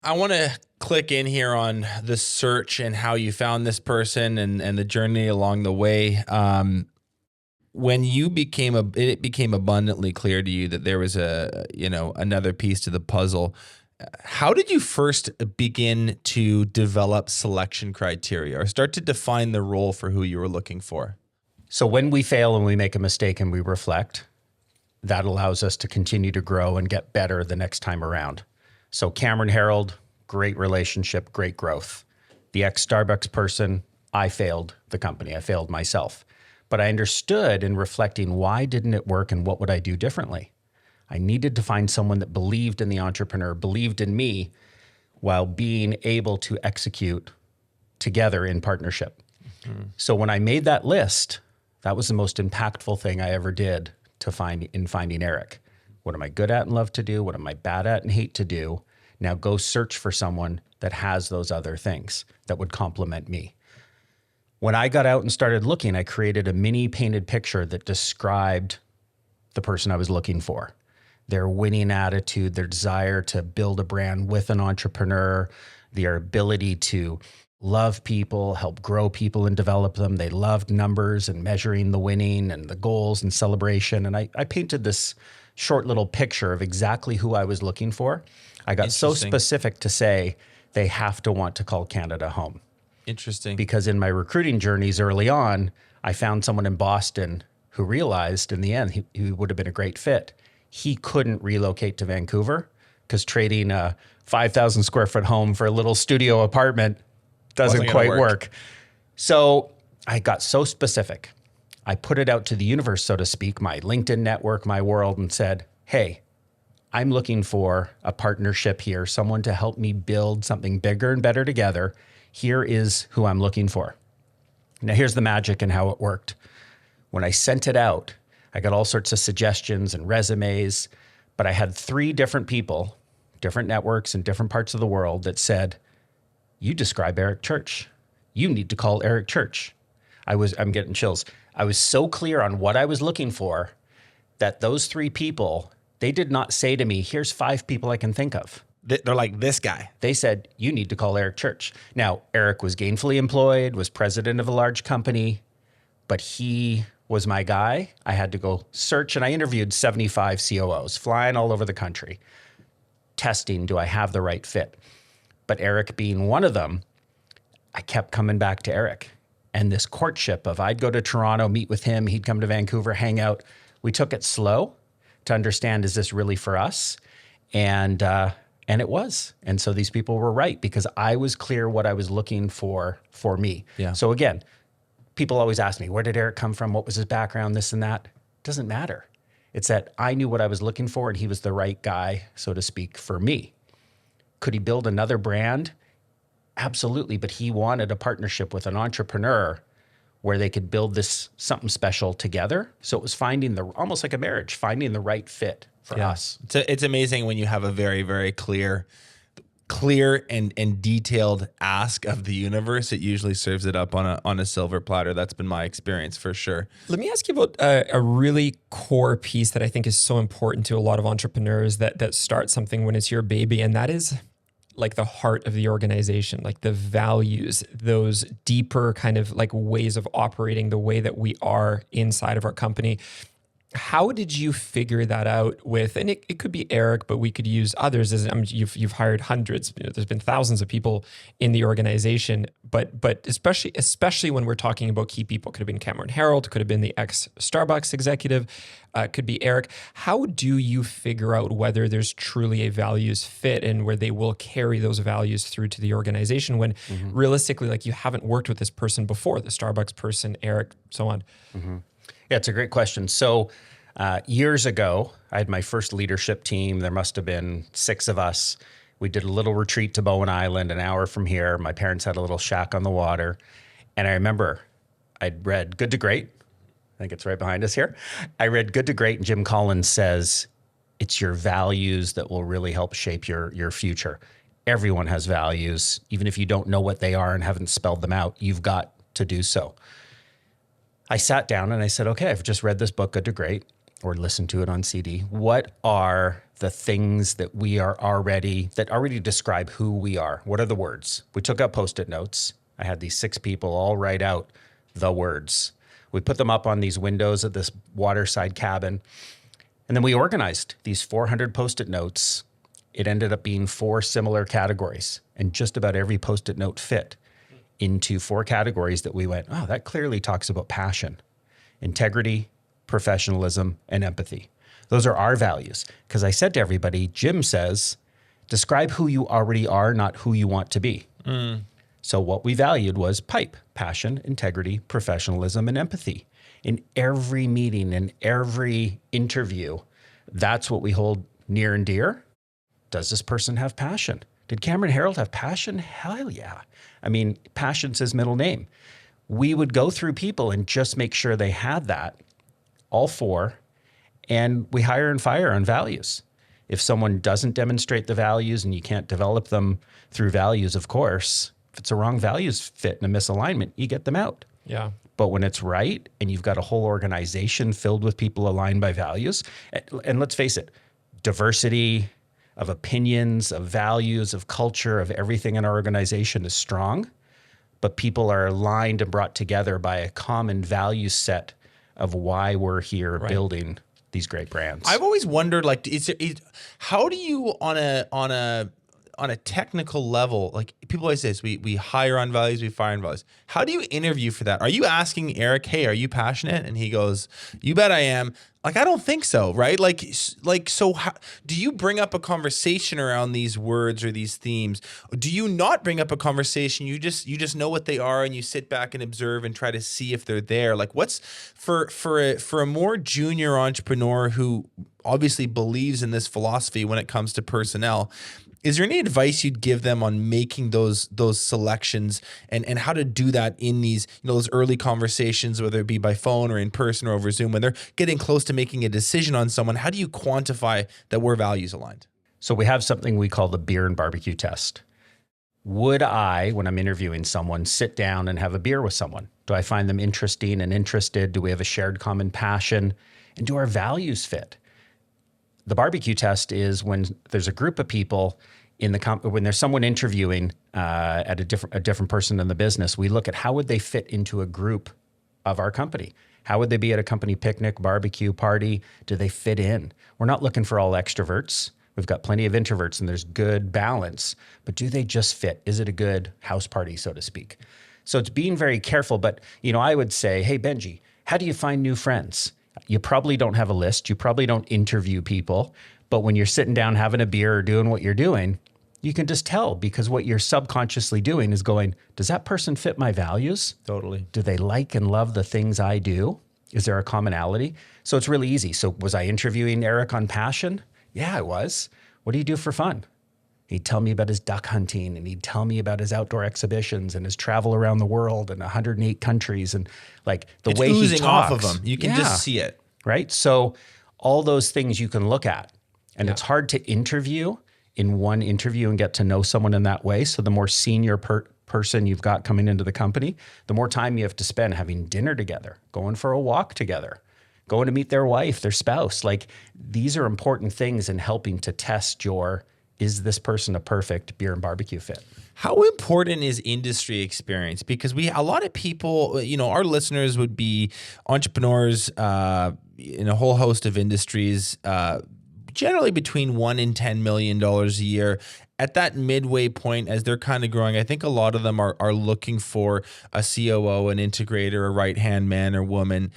I want to click in here on the search and how you found this person and the journey along the way. When it became abundantly clear to you that there was another piece to the puzzle. How did you first begin to develop selection criteria or start to define the role for who you were looking for? So when we fail and we make a mistake and we reflect, that allows us to continue to grow and get better the next time around. So Cameron Harold, great relationship, great growth. The ex-Starbucks person, I failed the company. I failed myself. But I understood in reflecting, why didn't it work and what would I do differently? I needed to find someone that believed in the entrepreneur, believed in me, while being able to execute together in partnership. Mm-hmm. So when I made that list, that was the most impactful thing I ever did finding Eric. What am I good at and love to do? What am I bad at and hate to do? Now go search for someone that has those other things that would complement me. When I got out and started looking, I created a mini painted picture that described the person I was looking for. Their winning attitude, their desire to build a brand with an entrepreneur, their ability to love people, help grow people and develop them. They loved numbers and measuring the winning and the goals and celebration. And I painted this short little picture of exactly who I was looking for. I got so specific to say they have to want to call Canada home. Interesting. Because in my recruiting journeys early on, I found someone in Boston who realized in the end he would have been a great fit. He couldn't relocate to Vancouver because trading a 5,000 square foot home for a little studio apartment doesn't quite work. So I got so specific. I put it out to the universe, so to speak, my LinkedIn network, my world, and said, hey, I'm looking for a partnership here, someone to help me build something bigger and better together. Here is who I'm looking for. Now here's the magic and how it worked. When I sent it out, I got all sorts of suggestions and resumes, but I had 3 different people, different networks in different parts of the world that said, you describe Eric Church. You need to call Eric Church. I'm getting chills. I was so clear on what I was looking for that those 3 people, they did not say to me, here's 5 people I can think of. They're like, this guy. They said, you need to call Eric Church. Now, Eric was gainfully employed, was president of a large company, but he was my guy. I had to go search, and I interviewed 75 COOs, flying all over the country, testing, do I have the right fit? But Eric being one of them, I kept coming back to Eric. And this courtship of I'd go to Toronto, meet with him, he'd come to Vancouver, hang out. We took it slow to understand, is this really for us? And it was. And so these people were right because I was clear what I was looking for me. Yeah. So again, people always ask me, where did Eric come from? What was his background? This and that. It doesn't matter. It's that I knew what I was looking for and he was the right guy, so to speak, for me. Could he build another brand? Absolutely. But he wanted a partnership with an entrepreneur where they could build this something special together. So it was finding almost like a marriage, finding the right fit for us. It's amazing when you have a very, very clear and detailed ask of the universe. It usually serves it up on a silver platter. That's been my experience for sure. Let me ask you about a really core piece that I think is so important to a lot of entrepreneurs that start something when it's your baby, and that is like the heart of the organization, like the values, those deeper kind of like ways of operating, the way that we are inside of our company. How did you figure that out with, and it could be Eric, but we could use others. You've hired hundreds, there's been thousands of people in the organization, but especially when we're talking about key people, could have been Cameron Harold, could have been the ex-Starbucks executive, could be Eric. How do you figure out whether there's truly a values fit and where they will carry those values through to the organization when realistically, like you haven't worked with this person before, the Starbucks person, Eric, so on? Mm-hmm. Yeah, it's a great question. So years ago, I had my first leadership team. There must have been 6 of us. We did a little retreat to Bowen Island, an hour from here. My parents had a little shack on the water. And I remember I'd read Good to Great. I think it's right behind us here. I read Good to Great, and Jim Collins says, it's your values that will really help shape your future. Everyone has values. Even if you don't know what they are and haven't spelled them out, you've got to do so. I sat down and I said, okay, I've just read this book, Good to Great, or listened to it on CD. What are the things that that already describe who we are. What are the words? We took out Post-it notes. I had these 6 people all write out the words. We put them up on these windows at this waterside cabin. And then we organized these 400 Post-it notes. It ended up being 4 similar categories, and just about every Post-it note fit into 4 categories that we went, oh, that clearly talks about passion, integrity, professionalism, and empathy. Those are our values. Because I said to everybody, Jim says, describe who you already are, not who you want to be. So what we valued was PIPE, passion, integrity, professionalism, and empathy. In every meeting, in every interview, that's what we hold near and dear. Does this person have passion? Did Cameron Herold have passion? Hell yeah. I mean, passion's his middle name. We would go through people and just make sure they had that, all 4, and we hire and fire on values. If someone doesn't demonstrate the values, and you can't develop them through values, of course, if it's a wrong values fit and a misalignment, you get them out. Yeah. But when it's right and you've got a whole organization filled with people aligned by values, and let's face it, diversity of opinions, of values, of culture, of everything in our organization is strong, but people are aligned and brought together by a common value set of why we're here building these great brands. I've always wondered, like, how do you on a technical level, like people always say this, we hire on values, we fire on values. How do you interview for that? Are you asking Eric, hey, are you passionate? And he goes, you bet I am. Like, I don't think so, right? Like, so how, do you bring up a conversation around these words or these themes? Do you not bring up a conversation? You just know what they are, and you sit back and observe and try to see if they're there. Like, what's for a more junior entrepreneur who obviously believes in this philosophy when it comes to personnel? Is there any advice you'd give them on making those selections and how to do that in these, those early conversations, whether it be by phone or in person or over Zoom, when they're getting close to making a decision on someone? How do you quantify that we're values aligned? So we have something we call the beer and barbecue test. Would I, when I'm interviewing someone, sit down and have a beer with someone? Do I find them interesting and interested? Do we have a shared common passion? And do our values fit? The barbecue test is when there's a group of people when there's someone interviewing at a different person in the business, we look at how would they fit into a group of our company. How would they be at a company picnic, barbecue, party? Do they fit in? We're not looking for all extroverts. We've got plenty of introverts, and there's good balance, but do they just fit? Is it a good house party, so to speak? So it's being very careful, but I would say, hey, Benji, how do you find new friends? You probably don't have a list. You probably don't interview people, but when you're sitting down having a beer or doing what you're doing, you can just tell, because what you're subconsciously doing is going, does that person fit my values? Totally. Do they like and love the things I do? Is there a commonality? So it's really easy. So was I interviewing Eric on passion? Yeah, I was. What do you do for fun? He'd tell me about his duck hunting, and he'd tell me about his outdoor exhibitions and his travel around the world and 108 countries, and like the way he talks. Off of him. You can just see it. Right? So all those things you can look at, and it's hard to interview in one interview and get to know someone in that way. So the more senior person you've got coming into the company, the more time you have to spend having dinner together, going for a walk together, going to meet their wife, their spouse. Like, these are important things in helping to test is this person a perfect beer and barbecue fit? How important is industry experience? Because a lot of people, our listeners would be entrepreneurs in a whole host of industries, generally between $1 and $10 million a year. At that midway point, as they're kind of growing, I think a lot of them are looking for a COO, an integrator, a right-hand man or woman.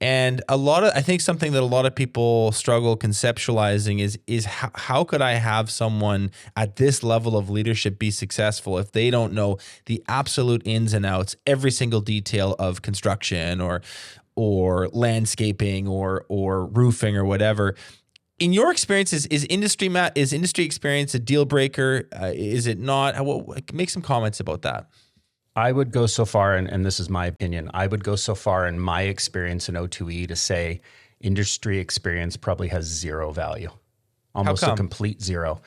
And I think something that a lot of people struggle conceptualizing is how could I have someone at this level of leadership be successful if they don't know the absolute ins and outs, every single detail of construction or landscaping or roofing or whatever. In your experience, is industry experience a deal breaker? Is it not? Make some comments about that. I would go so far, and this is my opinion, I would go so far in my experience in O2E to say industry experience probably has zero value, almost a complete zero.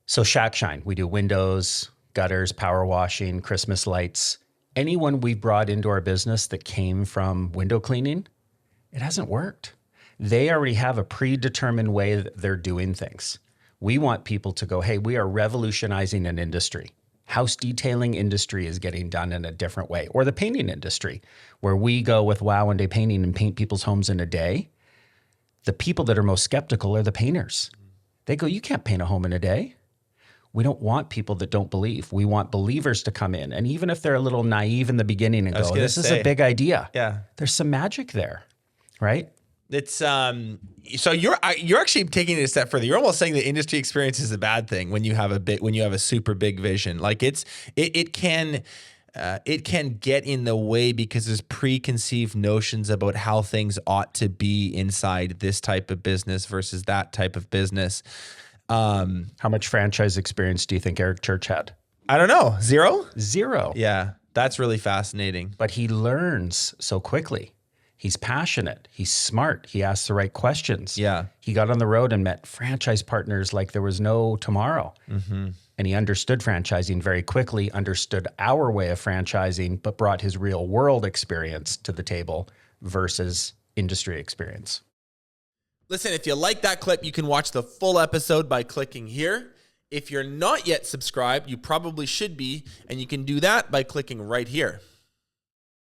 So Shack Shine, we do windows, gutters, power washing, Christmas lights. Anyone we've brought into our business that came from window cleaning, it hasn't worked. They already have a predetermined way that they're doing things. We want people to go, hey, we are revolutionizing an industry. House detailing industry is getting done in a different way. Or the painting industry, where we go with Wow One Day Painting and paint people's homes in a day. The people that are most skeptical are the painters. They go, you can't paint a home in a day. We don't want people that don't believe. We want believers to come in. And even if they're a little naive in the beginning and go, this is a big idea. Yeah. There's some magic there, right? It's so you're actually taking it a step further. You're almost saying the industry experience is a bad thing when you have a super big vision. Like it can get in the way because there's preconceived notions about how things ought to be inside this type of business versus that type of business. How much franchise experience do you think Eric Church had? I don't know. Zero? Zero. Yeah, that's really fascinating. But he learns so quickly. He's passionate. He's smart. He asks the right questions. Yeah. He got on the road and met franchise partners like there was no tomorrow. Mm-hmm. And he understood franchising very quickly, understood our way of franchising, but brought his real world experience to the table versus industry experience. Listen, if you like that clip, you can watch the full episode by clicking here. If you're not yet subscribed, you probably should be, and you can do that by clicking right here.